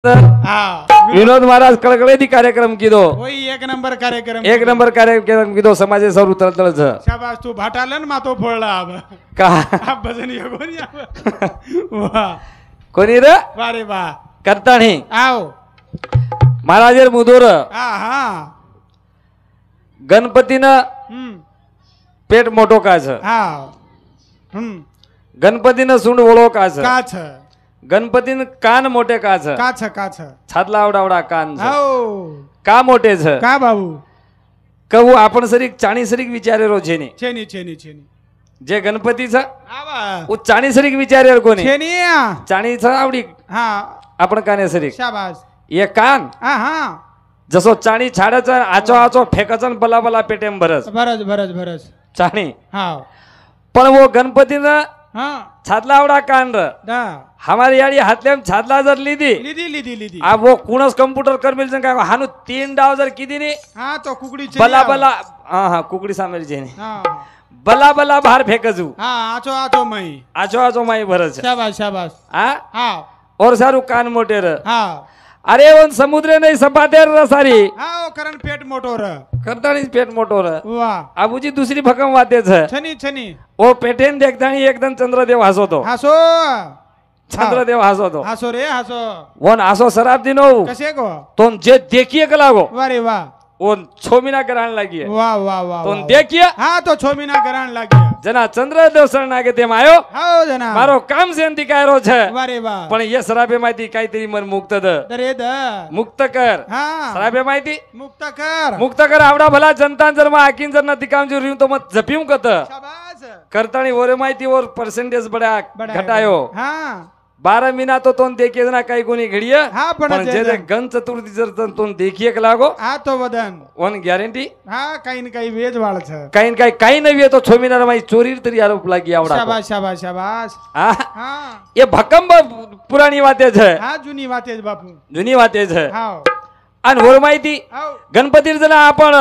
विनोद महाराज कळकळेदी कार्यक्रम कीधो वही एक नंबर कार्यक्रम कीधो समाजे सर उतरतळ छ शाबाश तू भाटालन मातो फोडला अब का अब भजन योगोनी अब वाह कोणी रे वारे वाह करताणी आओ महाराजेर मुदोर हा गणपतीनं पेट मोठो का छ हा गणपतीनं सुंड ओळो का छ का छ गणपतीनं कान मोठे का छ का छ छातला आवडा कान छ आओ का मोठे छ का बाबू कहू आपण सरीक चाणी सरीक विचारे रो छेनी छेनी जे गणपती छ आवा उ चाणी सरीक विचारे कोणी छेनी चाणी छ आवडी हा आपण काने सरीक शाबाश ये कान हा जसो चाणी छाडच आचो फेकचन बला बला पेटेम भरस चाणी हा पण वो गणपतीनं हा छातला आवडा कान र दा हमारी याडी हातल्याम छातला जर लीदी अब वो कुणस कंप्यूटर कर मिल का हानु 3 डाव जर किदी नी हा तो कुकडी बला बला हा कुकडी सामेल जेनी हा बला बला बाहर फेकजू हा आचो माई भरस शाबाश हा और सारू कान मोटे र हा अरे वन समुद्र नहीं सपातेर र सारी हा ओ करण पेट मोटो र करतानी पेट मोटो र वाह आबूजी दुसरी भकम वाते छ छनी ओ पेटेन देखतानी एकदम चंद्रदेव हसोतो चंद्रदेव हसोतो रे हसो वन हसो शराब दिनो कसे गो तोन जे देखिए कलागो वारे वाह ओन 6 महीना कराण लागी वाह तोन देखिए हा तो 6 महीना कराण लागी जना चंद्रदेव शरण आगे तेम आयो हाओ जना मारो काम सेन दिकायरो छे वारे वाह पण ये शराबे माहिती काहीतरी मन मुक्त मुक्त कर हा शराबे माहिती मुक्त कर आवडा भला जनता जर मा आकीन जर न दिकाम जो रिऊ तो मत जपिऊ कत शाबाश करतानी ओरे माहिती और परसेंटेज बड़ा घटायो हा 12 महीना तो तोन देखिए ना काही कोणी घडिया हा पण जे गण चतुर्थी जर तोन देखिए क लागो हा तो वदन वन गॅरंटी हा काही न काही वेज वाळ छ काही नवी तो 6 महीना माई चोरी तरी आरोप लागी आवडा शाबाश हा ये भकम पुराणी वाते छे हा जुनी वाते बापू जुनी वाते छे हा आणि वर माहिती गणपती जण आपण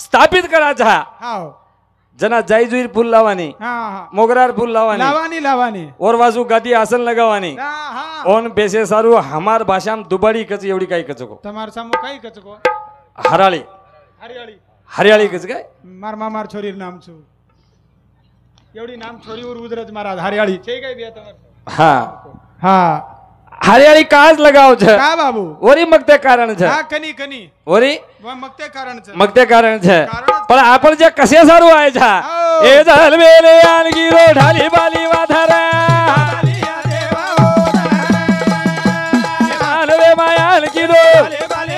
स्थापित करायचा हा जना जाईजुईर फूल लावानी मोगरार फूल लावानी और बाजू गादी आसन लगावानी ओन बेसे सारू हमार भाषा में दुबाड़ी कच एवढी काही कचको तमार सामो काही कचको हरियाळी कच काय मार मामार छोरीर नाम छु एवढी नाम छोरी वर उजरज महाराज हरियाळी छे काय बिया तमार हा हरियाळी काज लगाव छ का बाबू ओरी मगते कारण छ हा कनी ओरी मगते कारण छ पण आपण जे कसे सारू आहे छा ए जल मेले आणगी रो ढाली बाली वाधरा मानवे माया आणगी रो ढाली बाली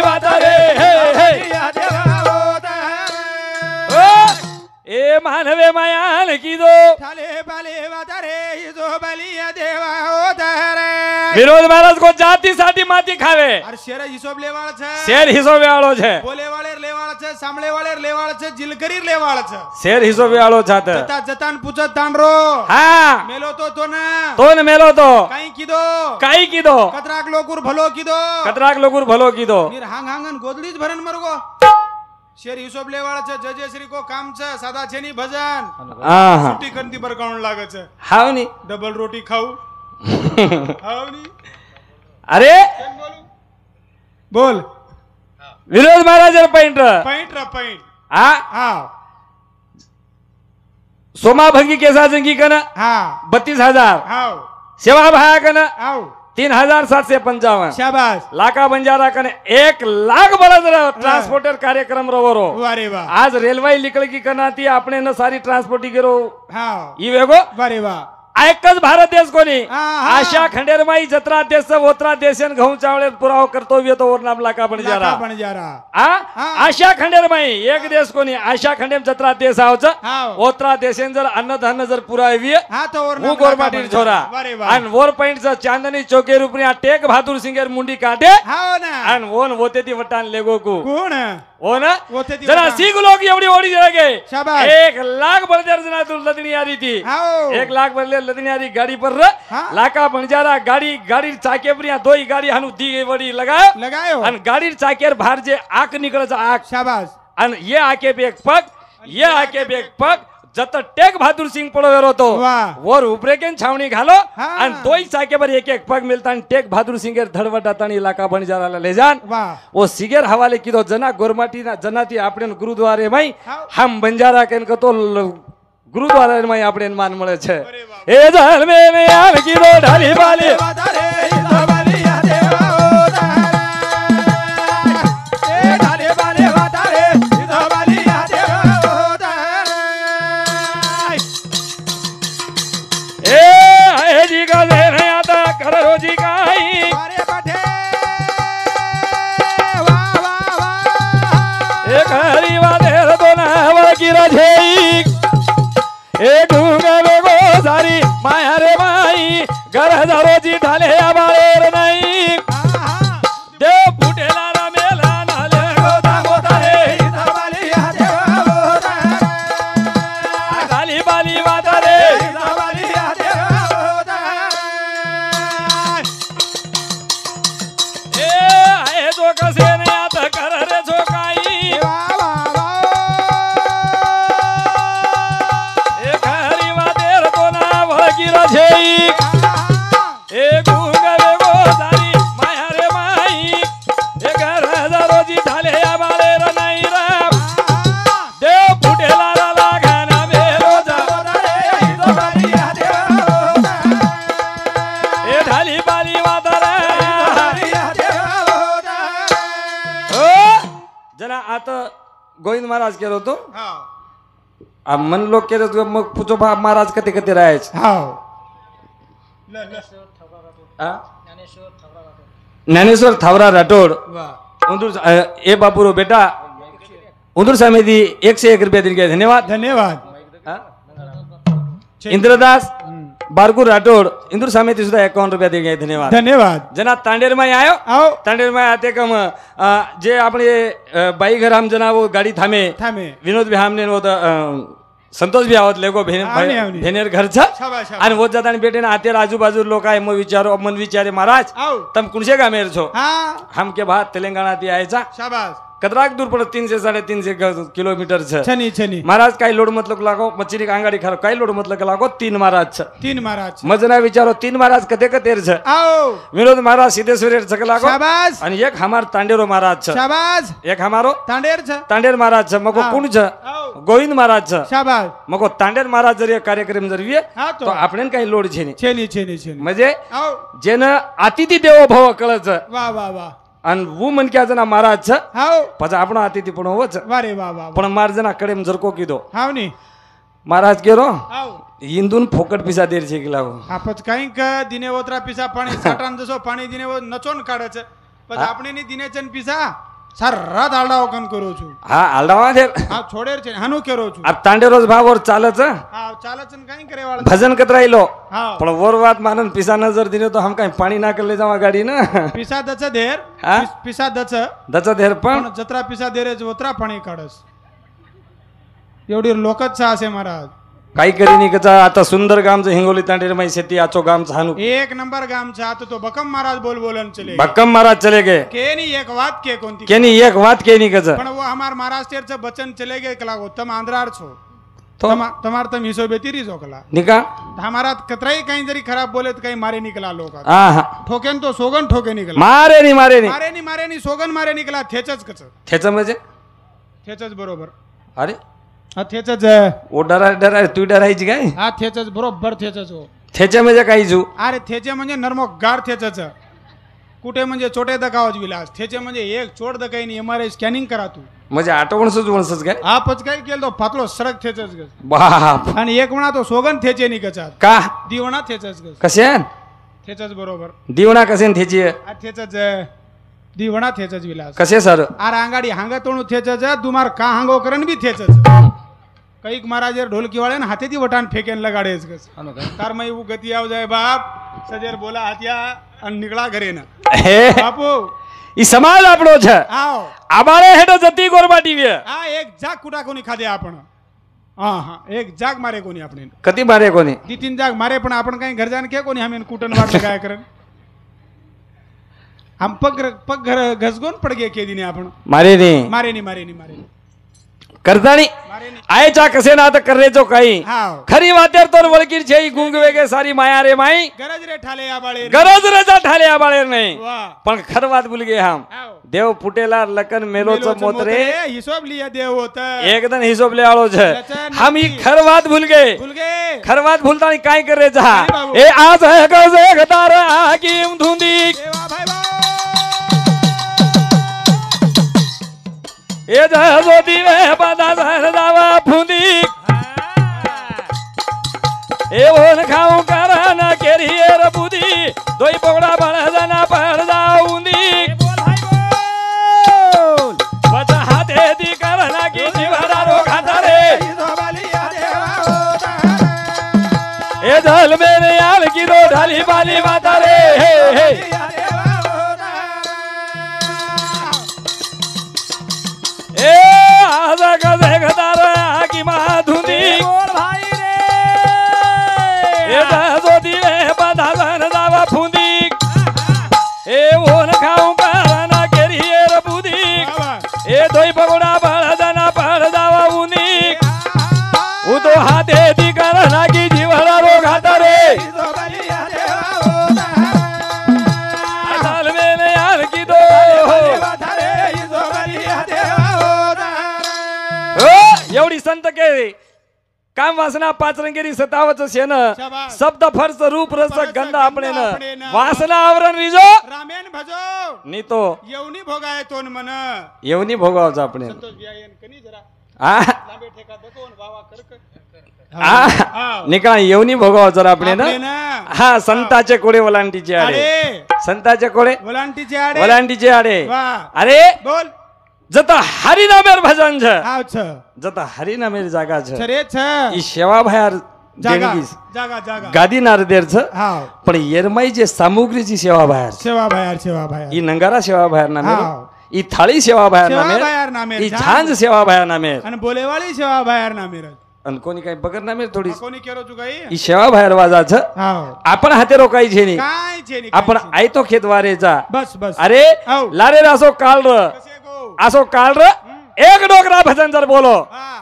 वातारे ए मानवे मायाल की दो ढाले बाली वातारे जो बलिया देवा होता रे विनोद महाराज को जाती साथी माती खावे और शेर हिसाब लेवाळ छे शेर हिसाब वाळो छे बोले वाले लेवाळ छे सामळे वाले लेवाळ छे जिलकरीर लेवाळ छे शेर हिसाब वाळो छात जतान पूछत तांडरो हा मेलो तो न मेलो तो काई कीदो कतराक लोकुर भलो कीदो निर हांगन गोदडीज भरन मरगो शेर हिसाब लेवाळ छे जजे श्री को काम छे सादा छेनी भजन छुट्टी करती बरकाउन लागे छे हावनी डबल रोटी खाऊ हावनी अरे बोल विनोद महाराज पॉइंट हा सोमा भंगी केसा जंगी कन हा 32,000 हाव सेवा भाया कन हाव 3,755 शाबाश लाका बंजारा कने 1 लाख बड़ा ट्रांसपोर्टर कार्यक्रम रवरो वारे वाह आज रेलवे निकल की कनाती आपने न सारी ट्रांसपोर्टी करो हाँ ई वेगो वारे वाह एकच भारत देश कोणी आशा खंडेरमाई जत्रा देश ओत्रा देशन घऊ चावळे पुराव कर्तव्य तो और नाम लाका बन जारा आशा खंडेरमाई एक देश कोणी आशा खंडेम जत्रा देश आवच ओत्रा देशन जर अन्न धान्य जर पुरावी वो गोरमाटी छोरा आणि वर पॉइंट जर चांदनी चौके रुपया टेक बहादुर सिंगर मुंडी काटे आणि वोन होते ती वटान लेगो को कोण हो ना जरा सीख लोग एवढी ओढी जरा गे 1 लाख बळदेर जना तुला लदणी आली ती 1 लाख बळले लदनियारी गाड़ी पर लाका बंजारा गाड़ी गाड़ी चाके पर दो ही गाड़ी हनु दी वड़ी लगायो अन गाड़ी चाकेर बाहर जे आंख निकल आंख शाबाश अन ये आके पे एक पग ये आके पे एक पग जत टेक बहादुर सिंह पडो तो वर उपरेकेन छावणी घालो आणि दोई चाकेवर एक एक पग मिलता आणि टेक बहादुर सिंगेर धडवटातानी इलाका बंजाराला ले जान वो सिगेर हवाले कीधो जना गोरमाटी ना जनाती आपणे गुरुद्वारे माई हम बंजारा केन कतो गुरुद्वारे माई आपणे मान મળે છે ए जल में आल कीधो ढाली बाली वादारे इलाबाली या देवा ए ढाली बाली वादारे इलाबाली या देवा ए जी का ले नहीं आता कर रोजी काई मारे बैठे वाह वाह वाह एक हरी वादे दोना हवा की रजेई ए ढूंगा बेगो सारी माया रे माई घर हजारो जी ढाले आबार नहीं देव फुटेला रामेला नाले गोदा गोदा रे इताबाली या देवा गोदा गाली बाली वादा रे इताबाली या देवा गोदा ए जो कसे ने आता कर रे झोकाई वाह वाह ए गुंगा बेगो सारी माया रे माई ए घर हजारो जी ढाले आबाले र नाही राम देव फुटेला रा लागाना बेरो जा रे इदो बाली या देवा ए ढाली बाली वादरा ढाली या देवा ओ जना आता गोविंद महाराज केलो तो आ मन लोक केलो मग पूछो बा महाराज कते कते राहायच हां ज्ञानेश्वर थावरा राठोड उंदूर ए बापूरो बेटा उंदूर समिति 101 रुपया दिन के धन्यवाद धन्यवाद इंद्रदास बारगुर राठोड इंदूर समिति सुद्धा 51 रुपया दिन के धन्यवाद धन्यवाद जना तांडेर में आयो आओ तांडेर में आते कम जे आपणे बाई घर हम जना वो गाड़ी थामे विनोद भी हमने वो संतोष भी आवत लेगो भेनेर घरचा आणि वो जाताना बेटे ना आते आजूबाजू लोक आहे मग विचारो मन विचारे महाराज तम कुणसे गामेर छो हम के बाद तेलंगाना ती आयचा शाबाश कदराक दूर पड़त 300 350 किलोमीटर छ छनी छनी महाराज काही लोड मतलब लागो मच्छरी आंगाडी खरो काही लोड मतलब लागो 3 महाराज मजना विचारो 3 महाराज कते कतेर छ आओ विनोद महाराज सिद्धेश्वरेर छ लागो शाबाश आणि एक हमार तांडेरो महाराज छ शाबाश एक हमारो तांडेर महाराज छ मको कोण छ गोविंद महाराज छ शाबाश मको तांडेर महाराज जरी कार्यक्रम जरविये तो आपणेन काही लोड छेनी छेनी छेनी छेनी म्हणजे जेन अतिथी देवो भव कळच वा वा वा आणि वो मन क्या जना महाराज छ हाव पजा आपण अतिथी पण होच वारे वा वा पण मार जना कडेम जरको कीधो हाव नी महाराज केरो हाव इंदून फोकट पिसा देर छे किला आपत काई क दिने ओतरा पिसा पाणी साटान जसो पाणी दिने वो नचोन काढच पण आपणे नी दिने चन पिसा सर रात आलडाव कन करू छु हा आलडावा दे हा छोडेर छे हानु करू छु अब तांडे रोज भावर चालच हा चालच न काई करे वाला भजन कतराइलो हा पण वर बात मानन पिसा नजर दिने तो हम काई पाणी ना कर ले जावा गाडी ना पिसा दच देर पिसा दच देर पण जत्रा पिसा देरे ओतरा पाणी काढस एवढी लोकच सा असे महाराज काही करी नाही कचा आता सुंदर गामचं हिंगोली तांडेर माई शेती आचो गाम हानु एक नंबर गाम छ आता तो बकम महाराज बोलन चले बकम महाराज चले गए केनी एक बात के कोणती केनी एक बात केनी कच पण वो हमार महाराष्ट्र च बचन चले गए कला तम आंध्रार छो तो तमार तम हिसो बेतीरी जो कला निका हमारा कतराई कहीं जरी खराब बोले तो कहीं मारे निकला लोग हां ठोकेन तो सोगन ठोके निकला मारे नहीं सोगन मारे निकला थेचच कच थेच म्हणजे थेचच बरोबर अरे हा थेचच ओ डरा तू डरायची काय हा थेचच बरोबर थेचच हो थेचे म्हणजे काय जू अरे थेचे म्हणजे नरमक गार थेचच कुठे म्हणजे छोटे दकावज विलास थेचे म्हणजे एक चोट दकाई नी एमआरआई स्कॅनिंग करा तू म्हणजे आठवणसच वणसच काय हा पच काय केल तो फातलो सरक थेचच ग बाप आणि एक म्हणा तो सोगन थेचे नी कचा का दिवणा थेचच ग कसे थेचच बरोबर दिवणा कसे थेची थेचच दिवणा थेचच विलास कसे सर आर आंगाडी हांगा तोणू थेचच दुमार का हांगो करन भी थेचच कैक महाराजर ढोलकी वाले ना हाथे ती वटान फेकेन लगाडेस गस तार मई वो गति आव जाए बाप सजेर बोला हाथिया अन निकला घरे ना बापू ई समाज आपणो छ आओ आबाळे हेड जती गोरबाटी वे हा एक जाक कुटा कोनी खादे आपण हा हा एक जाग मारे कोणी आपण कधी मारे कोणी 2-3 जाग मारे पण आपण काही घर जाण के कोणी आम्ही कुटन वाटलं काय करन हम पग घर घसगोन पड गए के दिने आपण मारे नाही करतानी आयच्या कसे ना आता करण्याचो काही खरी वातेर तर वळकीर छे गुंग वेगे सारी माया रे माई गरज रे ठाले आबाळे नाही पण खर वात भूल गे हम देव फुटेला लकन मेलोच मोतरे हिशोब लिया देव होत एकदम हिशोब ले आलो छे हम ही खर वात भूल गए खर वात भूलता काय करायचा ए आज है गजे गदार हाकीम धुंदी ए जहो दिवे बादा दावा फुंदी ए ओन खाऊ करा ना केरी रे बुदी दोई पगड़ा बळ जाना पड़ जाऊंदी बचा हाते दी करना की जीवरा रो खाता रे ए झल मेरे याल की रो ढाली बाली माता रे हे ए आजा गजे गदार की माधुनी भाई रे ए जो दिवे बाधा जन दावा फुंदी ए ओन खाऊ करना केरी रे बुदी ए दोई पगोड़ा बळ जाना पड़ जावा उनी उ तो हाथे दी करना की जीवरा रो खाता रे साल में यार की दो एवढी संत के काम वासना पाचरंगेरी सतावच शेन शब्द फर्स रूप रस गंध आपणे वासना आवरण रिजो रामेन भजो नी तो येवनी भोगाय तोन मन येवनी भोगावच आपणे संतोष बियायन कनी जरा लांबे ठेका दकोन बावा करक निका येवनी भोगावच आपणे ना हा संताचे कोडे वलांटीचे आडे संताचे कोडे वलांटीचे आडे अरे बोल जता हरि नामेर भजन छ जता हरि नामेर जागा छ ई सेवा भयार जागा गादी नारदेर छ पण येरमाई जे सामुग्रीची सेवा भयार ई नंगारा सेवा भयार नामेर ई थाळी सेवा भयार नामेर ई झांज सेवा भयार नामेर आणि बोलेवाली सेवा भयार नामेर आणि कोणी काही बगर नामेर थोडी कोणी केरो तू काही ई सेवा भयार वाजा छ आपण हाते रोकाई छेनी आपण आयतो खेत वारेचा बस अरे लारे रासो काल असो काल र एक डोकरा भजन जर बोलो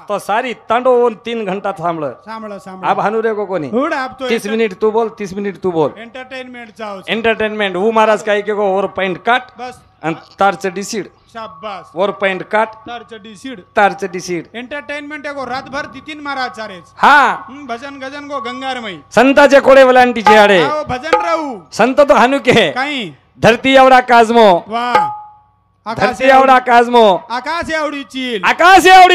तो सारी तांडो 3 घंटा थांबलं अब हानुरे को कोनी 30 मिनिट तू बोल 30 मिनिट तू बोल एंटरटेनमेंट वो महाराज काय के को और पॉइंट काट बस आणि तार चड्डी सीड शाबास और पॉइंट काट तार चड्डी सीड एंटरटेनमेंट को रात भर 3 महाराज चारेच हां भजन गजन को गंगारमई संताचे कोडे वलांटीचे आडे भजन राहू संत तो हानु के काही धरती एवढा काजमो वाह धरती एवढा काजमो आकाश एवढी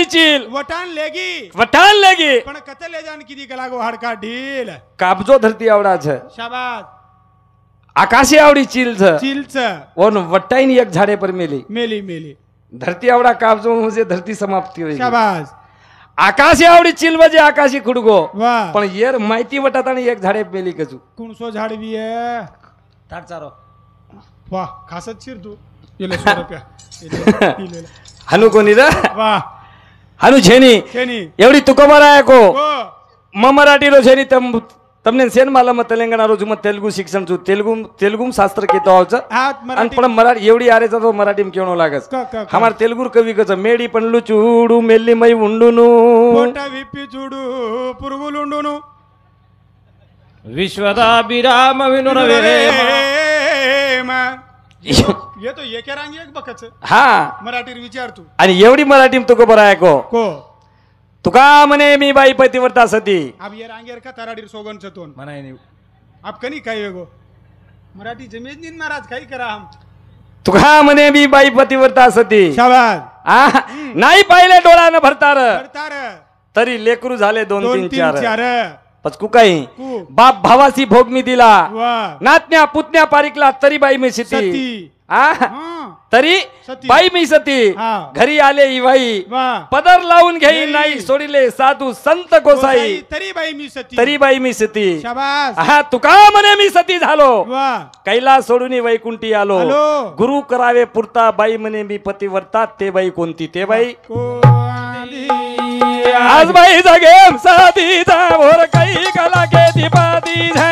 चील वटान लेगी पण कते ले जान किती कला गो हाडका ढील काबजो धरती एवढा छ शाबास आकाश एवढी चील छ और वटाईन एक झाडे पर मेली धरती एवढा काबजो म्हणजे धरती समाप्ती होईल शाबास आकाश एवढी चील म्हणजे आकाशी खुडगो पण येर माहिती वटात आणि एक झाडे मेली कजू कोणसो झाडवी आहे ताट चारो वाह खासच शिर तू येले 100 रुपया हनु कोणी रे वाह हनु छेनी एवढी तुकोबारा आहे को मराठी रो छेनी તમને સેન માલામાં તેલંગાણા રોજ માં તેલુગુ શિક્ષણ છું તેલુગુ શાસ્ત્ર કેતો આવચ અને પણ મરાઠી એવડી આરે તો મરાઠીમાં કેણો લાગસ હમાર તેલુગુ કવિ કચ મેડી પંડલું ચૂડુ મેલ્લી મય ઉંડુનું પોટા વિપી ચૂડુ પુరుగులుండును વિશ્વદા વિરામ વિનુર ये तो ये क्या रांगी एक बकच हां मराठी विचार तू आणि एवढी मराठीम तुको बरा आहे को तुका मने मी बाई पतिव्रता सती अब ये रांगेर का तराडीर सोगन छतोन मनाय नहीं अब कनी काय वेगो मराठी जमेज नीन महाराज काय करा हम तुका मने मी बाई पतिव्रता सती शाबास नाही पाहिले डोळा न भरतार तरी लेकरू झाले 2 3 4 पचकू काही बाप भावासी भोग मी दिला नातन्या पुतण्या पारिकला तरी बाई मी सती तरी बाई मी सती घरी आले इवाई पदर लावून घेई नाही सोडिले साधू संत गोसाई तरी बाई मी सती हा तुका म्हणे मी सती झालो कैलास सोडून वैकुंठी आलो गुरु करावे पुरता बाई म्हणे मी पतिव्रता ते बाई कोणती ते बाई आज बाई जगेम साधीचा भोर काही कला केती पाती झा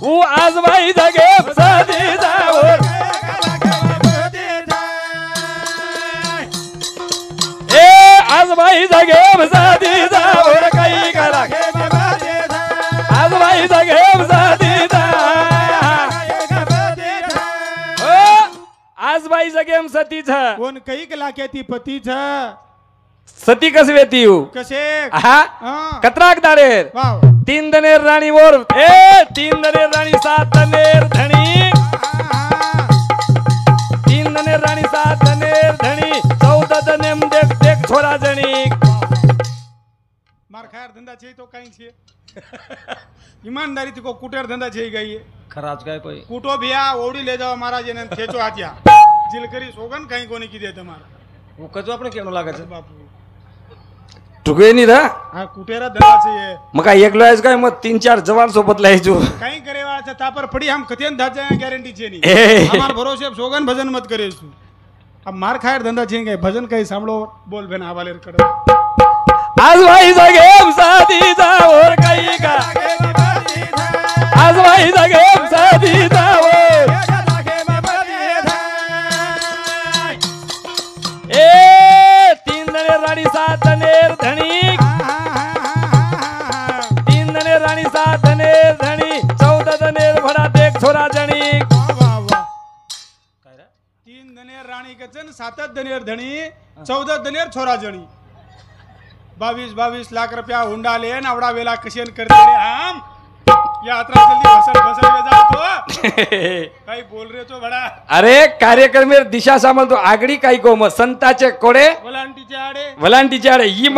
ऊ आज बाई जगेम साधीचा भोर ए आज बाई जगेम साधीचा भोर काही कला केती पाती झा आज बाई जगेम साधीचा आज बाई जगेम सतीचा कोण काही कला केती पतीच सती कसे वेती कसे हा कतराक दारेर वाव 3 दनेर राणी वर ए 3 दनेर राणी 7 दनेर धणी 3 दनेर राणी 7 दनेर धणी 14 दनेम देख देख छोरा जणी मार खायर धंधा छे तो काही छे ईमानदारी को कुटेर धंधा छे गई खराज काय पई कुटो भिया ओडी ले जाओ महाराज ने थेचो हाथिया जिलकरी सोगन काही कोणी की दे तुम्हारा वो कजो આપણે કેનો લાગે છે बापू टुके ની रा हा कुटेरा धंधा छे ये मका एकलो आहेस काय मग 3-4 जवान सोबत लायजो काही करेवा छे तापर पडी हम कतेन धाजा गॅरंटी छे नी हमार भरोसे सोगन भजन मत करेसु अब मार खायर धंधा छे काय भजन काही सांभळो बोल बेन हवालेर कड आज भाई जगेम साधी जावर काही का आज भाई जगेम साधी जावर ए 3 दनेर राणी 7 दनेर धणी 3 दनेर राणी 7 दनेर धणी 14 दनेर भडा देख छोरा जणी 3 दनेर राणी कचन 7 दनेर धणी 14 दनेर छोरा जणी 22 लाख रुपया हुंडा लेन आवडा वेला कशेन करते रे हम यात्रा जल्दी फसल में जाओ तो काही बोल रे तो बडा अरे कार्यक्रमेर दिशा सामल तो आगडी काही को मग संताचे कोडे वलांटीचे आडे ई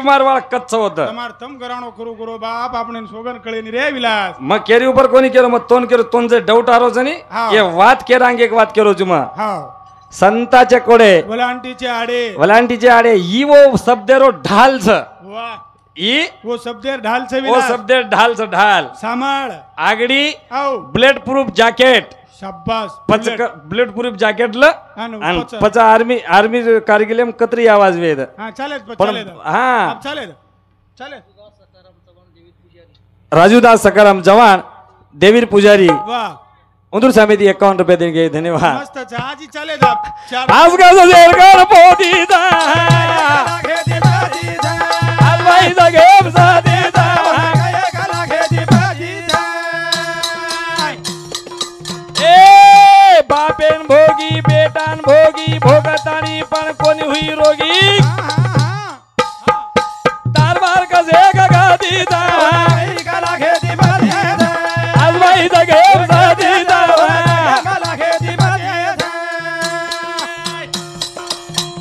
मारवाळ कच्च होत तमार तम गराणो करू बाप आपण सोगन कळे नी रे विलास मग केरी ऊपर कोणी केरो मग तोन केरो तोन जे डाऊट आरो जनी ये वात केरांग एक वात केरो जुमा हां संताचे कोडे वलांटीचे आडे ई वो शब्देरो ढाल छ वाह ई वो शब्देर ढाल छ वो शब्देर ढाल छ ढाल सांभाळ आगडी आओ ब्लेड प्रूफ जॅकेट शाबास ब्लेड प्रूफ जॅकेट ल आणि पचा आर्मी कारगिलम कतरी आवाज वेद हां चालेत हां अब चालेत राजूदास सकाराम जवान देवीर पुजारी वाह उंदूर समिति 51 रुपए देंगे धन्यवाद मस्त आजी चाले आज का शेरकर पोती दा खेती बाजी दा आज भाई जगेम सादी दा कला खेती बाजी दा ए बापेन भोगी बेटान भोगी भोगतानी पण कोणी हुई रोगी तारवार का जेगा गादी दा कला खेती बाजी दा आज भाई जगेम सादी दा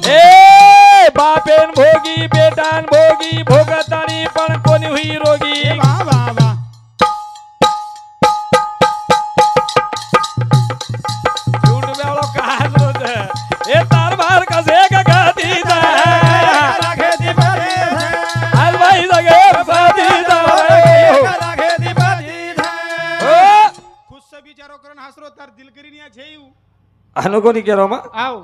ए बापेन भोगी बेटान भोगी भोगतानी पण कोणी हुई रोगी वाह वाह वाह झूठ बेवलो कहां रोज ए तारवार का जेगा गादी दा खेती बाजी आज भाई जगे सादी दा खेती बाजी ओ खुद से विचारो करन हसरो तार दिल करीनिया छेयू अनुकोनी केरो मा आव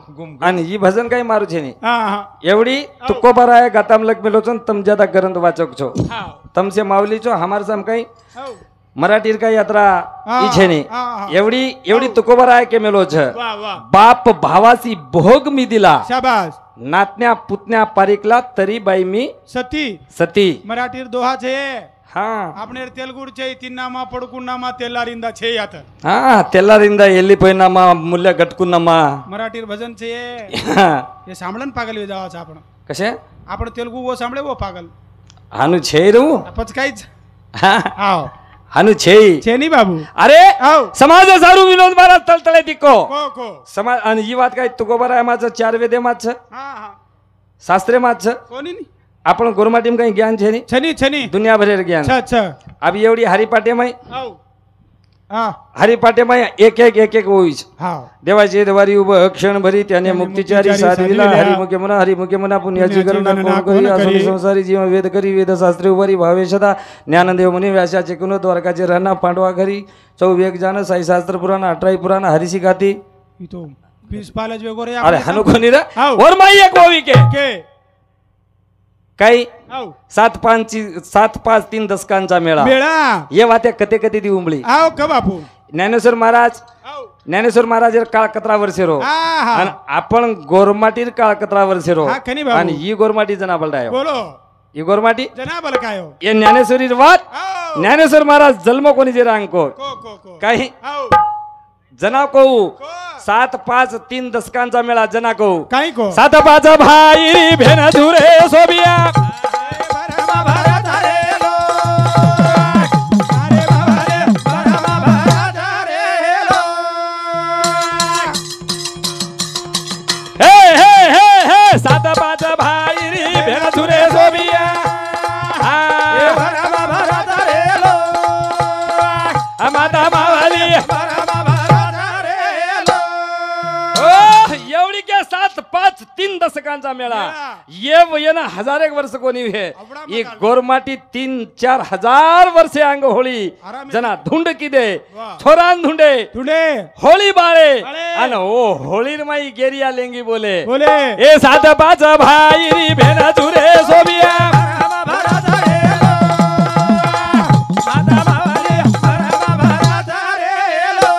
आणि ही भजन काही मारू छे नी हां एवढी तुको बराय गाताम लग मेलोचन तम ज्यादा गरंद वाचक छो हां तमसे मावली छो हमार सम काही आव मराठीर काही यात्रा ई छे नी एवढी तुको बराय के मेलो छ वाह वाह बाप भावासी भोग मी दिला शाबास नातन्या पुतण्या पारिकला तरी बाई मी सती मराठीर दोहा छे हां आपने तेलुगुड छे तिन्नामा पडकुन्नामा तेल्लारिंदा छे यात हां तेल्लारिंदा एल्लीपोइनामा मूल्य गटकुन्नामा मराठीर भजन छे ये सांभळन पागल वे जावा छ आपण कशे आपण तेलुगु वो सांभळे वो पागल हानु छेरू पचकाईच हां हानु छे नी बाबू अरे समाज सारू विनोद महाराज तळतळे दिको को समाज आणि ही बात काय तुको बरा माझं 4 वेदे माच हां हां शास्त्रे माच कोणी नी आपण गुरुमाटीम काही ज्ञान छे नी छनी दुनिया भरेर ज्ञान अच्छा अब एवढी हरिपाटे मै हां हरिपाटे मै एक होईच हां देवाची देवारी उभ क्षण भरी त्याने मुक्तीचारी साधविला हरिमुखे मना पुण्याची करुणा संसारी जीव वेद करी वेद शास्त्रे उभारी भावे सदा ज्ञानदेव मुनी व्यासाचे कुन द्वारकाचे राणा पांडवा घरी 24 जान साई शास्त्र पुराण 18 पुराण हरिसी गाती तो 20 पालज वेगोरे अरे हनुकोनी रे और माई एक होवी के काही आव 7-5-3 दशकांचा मेळा बेळा ये वात्या कते कते ती उंबळी आव क बापू ज्ञानेश्वर महाराज आव ज्ञानेश्वर महाराज काळकत्रा वर्षेरो आहा. आणि आपण गोरमाटीर काळकत्रा वर्षेरो हा, खनी बाबू. आणि ही गोरमाटी जनाबलडायो बोलो ही गोरमाटी जनाबल कायो ये ज्ञानेश्वरी वाद आव ज्ञानेश्वर महाराज जन्म कोणी जे रांको को को को काही आव जना को को 7-5-3 दशकांचा मेळा जना को काय को 7-5 भाई भेन धुरे सोबिया भरमा भरत रे लो अरे बाबा रे भरमा भरत रे लो हे हे हे हे 7-5 भाई भेन धुरे सोबिया ए भरमा भरत रे लो माता मावाली भरमा भरत रे लो एवढी के 7-5-3 दशकांचा मेळा ये वयना 1000 वर्ष कोणी हे अवडा ही मकाल. गोरमाटी 3-4 हजार वर्षे अंग होळी आरामी. जना धुंड किदे वाह. छोरान धुंडे तुडे होळी बाळे बाळे. अन ओ होळीर माई गेरिया लेंगी बोले बोले ए 7-5 भाई भेन धुरे सोबिया भरमा भरत रे लो माता मावाली भरमा भरत रे लो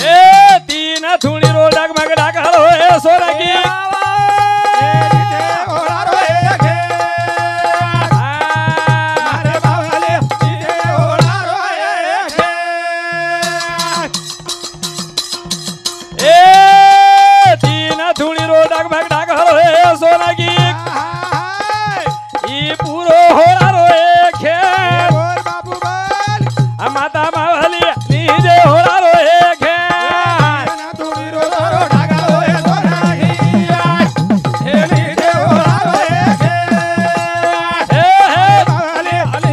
ए 3 थुणी रो डगमग डागलो ए सोरगी ए 3 थुणी रो डगमग डागलो ए सोरगी ई पुरो होला रो ए खे माता मावली निजे होला रो ए खे हे हे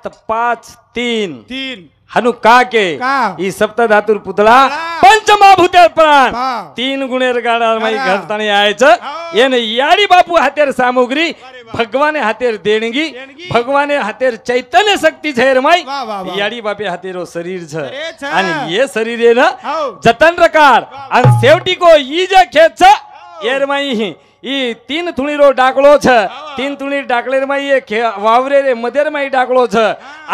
7-5-3 तीन हनु का के का? ई सप्त धातुर पुतळा पुतळा. पंचमहाभूते प्राण हा. 3 गुणेर गाडा माई गाडा. घरताणी यायचं हा. येन याडी बापू हातेर सामुग्री अरे वा. भगवाने हातेर देणगी देणगी. भगवाने हातेर चैतन्य शक्ती झेर माई वा, वा, वा. याडी बापे हातेरो शरीर छ शरीर छ. आणि ये शरीर आहे ना हाव. जतन रकार आणि शेवटी को ई जे खेच येर माई ही ई 3 थुणीरो डाकलो छ 3 थुणी डाकलेर माई ये वावरे रे मदेर माई डाकलो छ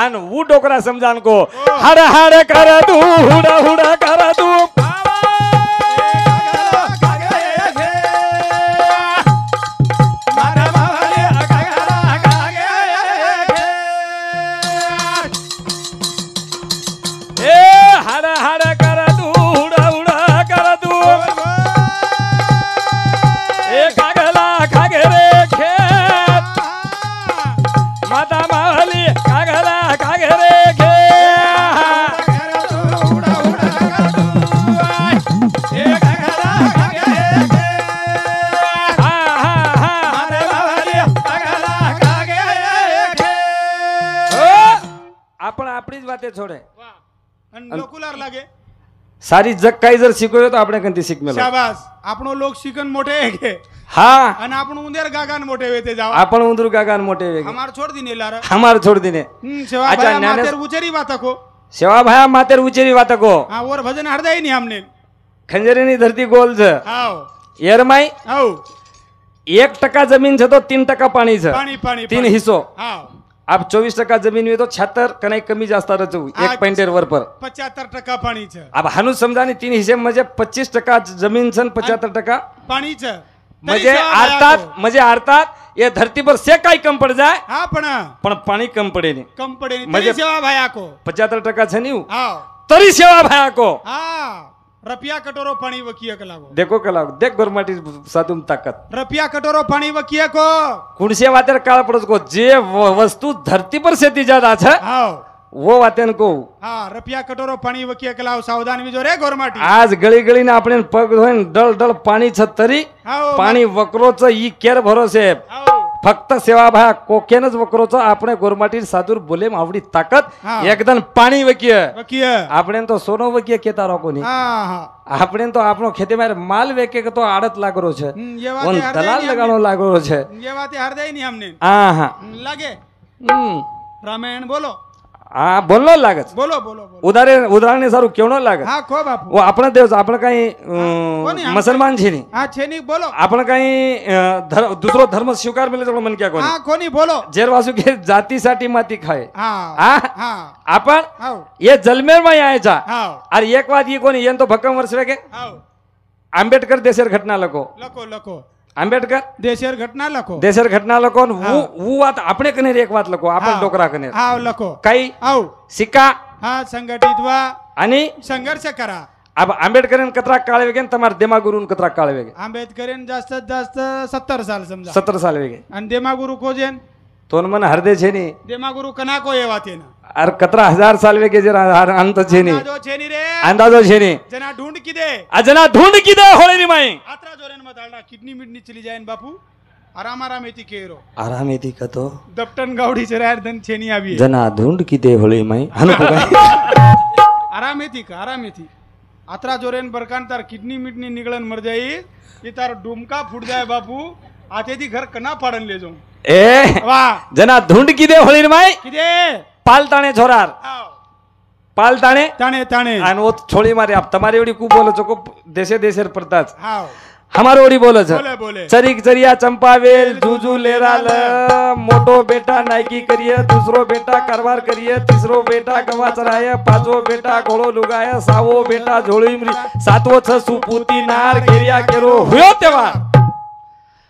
आणि ऊ डोकरा समजान को हड हड कर तू हुडा हुडा कर तू ए हड हड कर तू हुडा हुडा कर तू ए कागला कागे रे खेत माता मावली कागला कागे रे खेत हा हा हा आपण आपलीच वाते छोडे लोकुलार लागे सारी जग काही जर शिकवलं तर આપણે કંથી શીખ મેલો शाबास આપણો લોક શિકન મોટે હે કે हा અને આપણું ઉંદેર ગાગાન મોટે વેતે જાવ आपण उंदरू गागान मोठे वेगळे हमार छोड़ दिने लार हमार छोड दिने सेवा अच्छा, भाया ज्ञानेश- मातेर उचेरी बाता को सेवा भाया मातेर उचेरी वाता को हाँ और भजन हरदाई नहीं हमने खंजरीनी धरती गोल छ आओ एरमाई आओ 1% जमीन छ तो 3% पाणी छ पानी पानी 3 हिस्सो आओ अब 24% जमीन में तो 76 कनाई कमी जास्त रचू आज- 1 पॉइंटेर वर पर 75% पानी छ अब हानु समजानी 3 हिस्से म्हणजे 25% जमीन छन 75% पाणी छ म्हणजे अर्थात ये धरती पर से काही कम पड जाय हाँ पण पाणी कम पडे नाही कम पड़े नहीं मजे- तेरी सेवा भाया को 75% छ नी आओ तरी सेवा भाया को हाँ रपिया कटोरो पानी वकिया के लागो देखो कला देख गोरमाटी सातुम ताकत रपिया कटोरो पानी वकिया को कुणसे वातेर काळ पडत को जे वस्तु धरती पर से ती ज्यादा छ आओ वो वातेन को हाँ रपिया कटोरो पाणी वकिया के लाओ सावधान विजो रे गोरमाटी आज गळी गळीने आपण पग धोईन डळ डळ पाणी छ तरी आओ पाणी वक्रोच ई केर भरोसे आओ फक्त सेवा भाया कोकेनच वक्रोच आपण गोरमाटी सादूर बोले मावडी ताकत हा. एकदम पाणी वकिय वकिया આપણે તો સોનો વકીએ કેતા રાખો ની हाँ हाँ આપણે તો આપણો ખેતી માં માલ વેકે કે તો આડત લાગરો છે ये बात ઓન हरदाई દલાલ नहीं લગાણો લાગરો છે हमने। ये बात हरदाई नहीं हमने આ હા लागे હમ. रामायण बोलो હા બોલનો લાગે છે. બોલો બોલો બોલો. ઉદાહરણ સારું કેવનો લાગે. હા કો બાપુ. ઓ આપણે દેવ છે, આપણે કઈ મુસલમાન છે નહીં. હા છે નહીં બોલો. આપણે કઈ દૂસરો ધર્મ સ્વીકાર મિલે તો મન ક્યાં કોની. હા કોની બોલો. જેરવાસુ કે જાતિ સાટી માંથી ખાય. હા હા આપણ એ જલમેર માં આયા છે. હા અરે એક વાત ઈ કોની એમ તો ભક્કમ વર્ષે કે આંબેડકર દેશેર ઘટના લખો. લખો આંબેડકર દેશેર ઘટના લખો. દેશેર ઘટના લખો ને હું વાત આપણે કને એક વાત લખો આપણે ડોકરા કને. હા લખો. કઈ સિક્કા. હા સંગઠિત વા અને સંઘર્ष करा. अब आंबेडकर कतराक काळ वेगे તમાર देमागुरु कतराक काळ वेगे. आंबेडकर जास्तीत जास्त 17 साल समजा. 17 साल वेगे. आणि देमागुरु कोजेन तोन मन हरदे छे नी. देमागुरु कना को ये वाते ना. अर 17000 साल वेगे जरा अंत छे नी. अंदाजो छे नी रे. अंदाजो छे नी. जना ढूंढ की दे. जना ढूंढ की दे होळे नी माई. आत्रा जोरेन मत आलडा किडनी मिडनी चली जायन बापू. आराम येती केरो. आराम येती कतो. दपटन गावडी चरार धन छेनी आवी. जना ढूंढ की दे होळे माई. हनु को काय. आराम येती. आत्रा जोरेन बरकान तार किडनी मिडनी निगळन मर जाई. ये तार डुमका फुट जाए बापू. आते दी घर कना पाडन ले जाऊं. ए वाह जना ढूंढ की दे होळी माई. किदे पालताणे छोरार. पालताणे ताणे आणि वो छोळी मारे आप તમારી ઓડી કુ બોલો છો કો દેશે દેશેર પડતાજ. હા हमारो ओडी बोलो छ. बोले चरिक चरिया चंपावेल जूजू लेराल मोटो बेटा नायकी करिए दूसरो बेटा कारवार करिए तीसरो बेटा गवा चराय पांचवो बेटा घोड़ो लुगाय सावो बेटा झोळी मरी सातवो छ सुपूती नार केरिया केरो हुयो तेवार.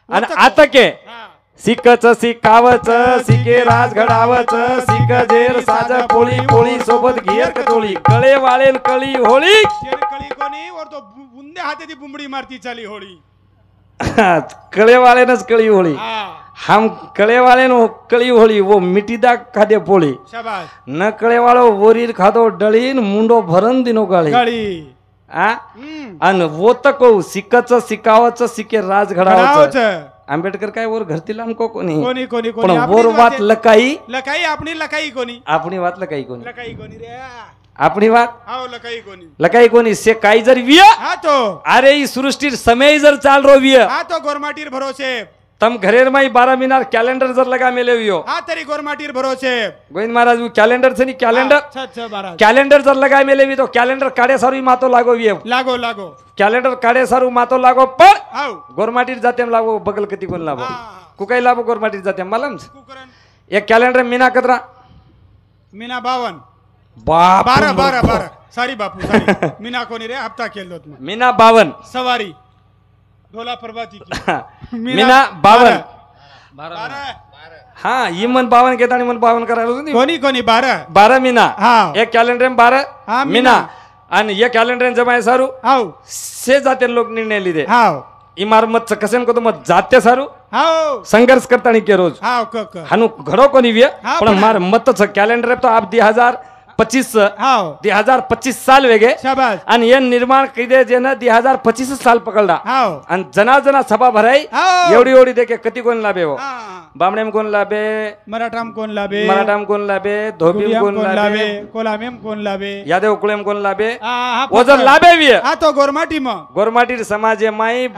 आणि आता के सिकच सिकावच सिके राज घडावच सिक जेर साज पोळी पोळी सोबत घेर कटोळी कळे वाळेल कळी होळी. कळी कोणी और तो बुंदे हाते ती बुंबडी मारती चाली होळी. कळे वाले नच कळी होळी. हम कळे वाले नो कळी होळी वो मिटीदा खादे पोळी. शाबाश. न कळे वाळो वरीर खादो डळीन मुंडो भरन दिनो गाळी. आ अन वो तको सिकच सिकावच सिके राज घडावच. आंबेडकर काय वर घरतील हमको कोणी पण वर वात लकाई आपणी लकाई कोणी. आपणी वात लकाई कोणी. लकाई कोणी रे. आपणी वात हाव लकाई कोणी. लकाई कोणी से काही जर विय हा तो अरे ई सृष्टी समय जर चाल रो विय हा तो गोरमाटीर भरोसे. तम घरेर माई 12 मीनार कैलेंडर जर लगा मेले वियो हा तरी गोरमाटीर भरोसे. गोविंद महाराज वो कैलेंडर से नहीं कैलेंडर. अच्छा महाराज कैलेंडर जर लगा मेले भी तो कैलेंडर काढे सारू मातो लागो विय. लागो कैलेंडर काढे सारू मातो लागो पण हाव गोरमाटीर जाते लागो बगल कती कोण लाभो कुकाई लाभो गोरमाटीर जाते मालूम. एक कैलेंडर मीना कतरा मीना 52 बाप 12 सारी बापू सारी. मीना कोणी रे हप्ता केलो मीना 52 सवारी ढोला प्रभाती की. मीना 52 हाँ ये मन 52 कहता नहीं मन 52 करायला कोणी 12 मीना. एक कैलेंडर में 12 मीना आणि ये कैलेंडर जमाय सारू हाव से जाते लोग निर्णय लिदे. हाव इमारत कसेन को तो मत जाते सारू हाव संघर्ष करता नहीं के रोज. हाव हनु घडो कोणी विय पण मार मत कैलेंडर तो आप 2025 साल वेगे. शाबाश. आणि ये निर्माण किदे जेना 2025 साल पकडला. आणि जना सभा भराई एवढी देखे कती कोण लाभे हो. बामणेम कोण लाभे मराठाम कोण लाभे धोबीम कोण लाभे कोलामेम कोण लाभे यादव कुळेम कोण लाभे ओजर लाभे विय. हा तो गोरमाटी समाजे माई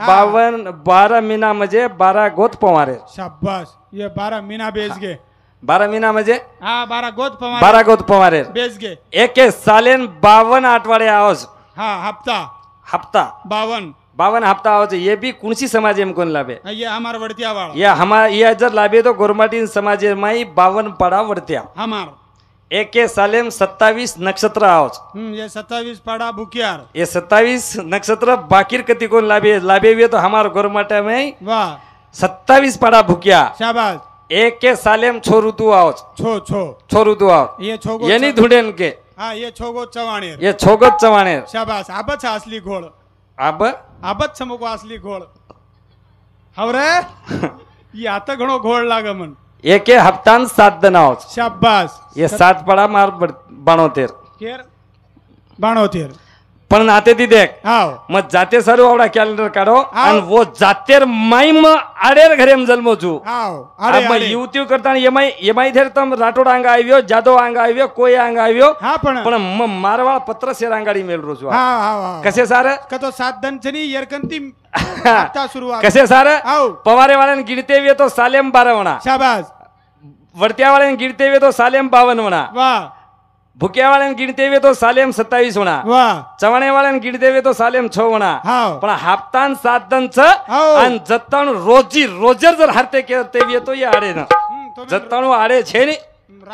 12 मीना म्हणजे 12 गोत पवारे. शाबाश. ये 12 मीना बेच गे. 12 मीना म्हणजे 12 गोत पवारे बेच गे. एक सालेन 52 आठवडे आवाज. हप्ता 52 हप्ता आवाज. ये भी कुणसी समाज में कोण लाभे. ये हमार वडतिया वाला. ये हमार ये जर लाभे तो गोरमाटी समाज माई 52 पाड़ा वडतिया हमार. एक सालेम 27 नक्षत्र आवाज. ये 27 पाड़ा भुकियार. ये 27 नक्षत्र बाकीर कती कोण लाभे हुए तो हमार गोरमाटा में वाह 27 पाड़ा भुकिया. शाबाश. एक के सालेम छो ऋतु आवाज. छो ऋतु आवाज. ये छोगो ये नहीं धुडेन के. हाँ ये छोगो चवाणेर. ये छोगो चवाणेर. शाबाश. आबच असली घोळ. आबच समको असली घोळ. हवरे ये आता घणो घोळ लाग मन. एक हप्तान 7 दिन आवाज. शाबाश. ये 7 पड़ा मार 72 पण आते ती देख मग जाते सर्व आवडा कॅलेंडर काढो आणि वो जातेर माई म आडेर घरे जन्मो छु. युवती करता एमाई थेर तम राठोड अंग आव्यो जादव अंग आव्यो कोई अंग आव्यो पण मारवाळ पत्र से रांगाडी मेल रोजू. कसे सार कतो 7 दिन छनी यरकंती आता सुरुवात. कसे सार पवारे वाळन गिरते वे तो सालेम 12 म्हणा. शाबाश. वडत्या वाळन गिरते वे तो सालेम 52 म्हणा. वाह. भुक्या वाळ्यान गिणते वे तो सालेम 27 होना चवणे वाळ्यान गिणते वे तो सालेम 6 होना पण हापतान सातदनच आणि जत्ताणू रोजर जर हारते करते वे तो ये आडे ना जत्ताणू आडे छे नी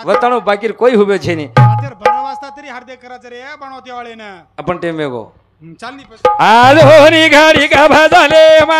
वताणू बाकी कोई हुबे छे नी 12 वाजता तरी हार्दिक करायचं रे बनवते वाळे ना आपण टेम वेगो चालनी आलोनी घडी का भजले मा